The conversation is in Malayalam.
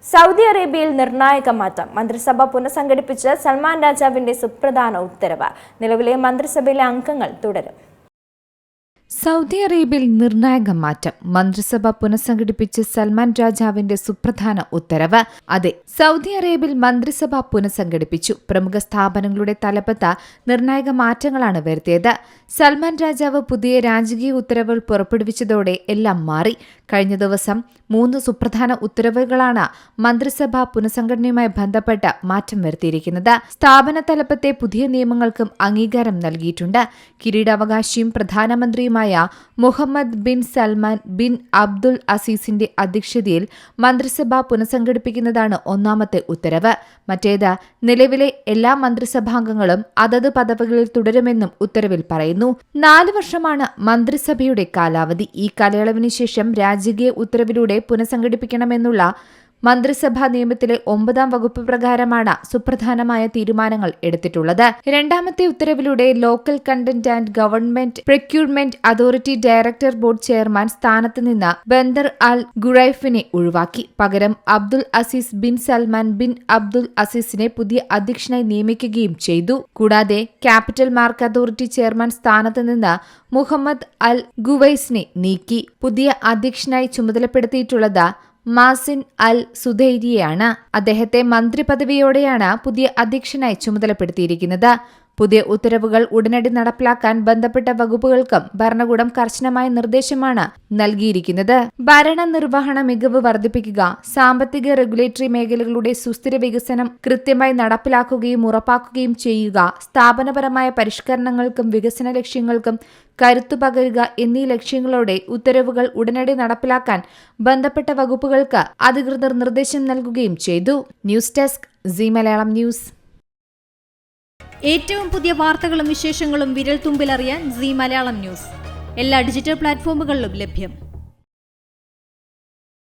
സൗദി അറേബ്യയിൽ നിർണായക മാറ്റം. മന്ത്രിസഭ പുനഃസംഘടിപ്പിച്ച് സൽമാൻ രാജാവിന്റെ സുപ്രധാന ഉത്തരവ്. നിലവിലെ മന്ത്രിസഭയിലെ അംഗങ്ങൾ തുടരും. സൗദി അറേബ്യയിൽ നിർണായക മാറ്റം. മന്ത്രിസഭ പുനഃസംഘടിപ്പിച്ച് സൽമാൻ രാജാവിന്റെ സുപ്രധാന ഉത്തരവ്. അതെ, സൗദി അറേബ്യയിൽ മന്ത്രിസഭ പുനഃസംഘടിപ്പിച്ചു. പ്രമുഖ സ്ഥാപനങ്ങളുടെ തലപ്പത്ത് നിർണായക മാറ്റങ്ങളാണ് വരുത്തിയത്. സൽമാൻ രാജാവ് പുതിയ രാജകീയ ഉത്തരവുകൾ പുറപ്പെടുവിച്ചതോടെ എല്ലാം മാറി. കഴിഞ്ഞ ദിവസം 3 സുപ്രധാന ഉത്തരവുകളാണ് മന്ത്രിസഭ പുനഃസംഘടനയുമായി ബന്ധപ്പെട്ട് മാറ്റം വരുത്തിയിരിക്കുന്നത്. സ്ഥാപന തലപ്പത്തെ പുതിയ നിയമങ്ങൾക്കും അംഗീകാരം നൽകിയിട്ടുണ്ട്. കിരീടാവകാശിയും പ്രധാനമന്ത്രിയുമായ Mohammed bin Salman bin Abdul അസീസിന്റെ അധ്യക്ഷതയിൽ മന്ത്രിസഭ പുനഃസംഘടിപ്പിക്കുന്നതാണ് ഒന്നാമത്തെ ഉത്തരവ്. മറ്റേത് നിലവിലെ എല്ലാ മന്ത്രിസഭാംഗങ്ങളും അതത് പദവികളിൽ തുടരുമെന്നും ഉത്തരവിൽ പറയുന്നു. 4 വർഷമാണ് മന്ത്രിസഭയുടെ കാലാവധി. ഈ കാലയളവിന് ശേഷം രാജകീയ ഉത്തരവിലൂടെ പുനഃസംഘടിപ്പിക്കണമെന്നുള്ള മന്ത്രിസഭാ നിയമത്തിലെ 9ാം വകുപ്പ് പ്രകാരമാണ് സുപ്രധാനമായ തീരുമാനങ്ങൾ എടുത്തിട്ടുള്ളത്. രണ്ടാമത്തെ ഉത്തരവിലൂടെ local content and government procurement authority director board chairman സ്ഥാനത്ത് നിന്ന് ബന്ദർ അൽ ഗുറൈഫിനെ ഒഴിവാക്കി. പകരം Abdul Aziz bin Salman bin Abdul അസീസിനെ പുതിയ അധ്യക്ഷനായി നിയമിക്കുകയും ചെയ്തു. കൂടാതെ ക്യാപിറ്റൽ മാർക്ക് അതോറിറ്റി ചെയർമാൻ സ്ഥാനത്ത് നിന്ന് മുഹമ്മദ് അൽ ഗുവൈസിനെ നീക്കി. പുതിയ അധ്യക്ഷനായി ചുമതലപ്പെടുത്തിയിട്ടുള്ളത് മാസിൻ അൽ സുദൈരിയെയാണ്. അദ്ദേഹത്തെ മന്ത്രിപദവിയോടെയാണ് പുതിയ അധ്യക്ഷനായി ചുമതലപ്പെടുത്തിയിരിക്കുന്നത്. പുതിയ ഉത്തരവുകൾ ഉടനടി നടപ്പിലാക്കാൻ ബന്ധപ്പെട്ട വകുപ്പുകൾക്കും ഭരണകൂടം കർശനമായ നിർദ്ദേശമാണ് നൽകിയിരിക്കുന്നത്. ഭരണനിർവഹണ മികവ് വർദ്ധിപ്പിക്കുക, സാമ്പത്തിക റെഗുലേറ്ററി മേഖലകളുടെ സുസ്ഥിര വികസനം കൃത്യമായി നടപ്പിലാക്കുകയും ഉറപ്പാക്കുകയും ചെയ്യുക, സ്ഥാപനപരമായ പരിഷ്കരണങ്ങൾക്കും വികസന ലക്ഷ്യങ്ങൾക്കും കരുത്തു പകരുക എന്നീ ലക്ഷ്യങ്ങളോടെ ഉത്തരവുകൾ ഉടനടി നടപ്പിലാക്കാൻ ബന്ധപ്പെട്ട വകുപ്പുകൾക്ക് അധികൃതർ നിർദ്ദേശം നൽകുകയും ചെയ്തു. News desk Zee Malayalam news. ഏറ്റവും പുതിയ വാർത്തകളും വിശേഷങ്ങളും വിരൽത്തുമ്പിലറിയാൻ സീ മലയാളം ന്യൂസ് എല്ലാ ഡിജിറ്റൽ പ്ലാറ്റ്ഫോമുകളിലും ലഭ്യം.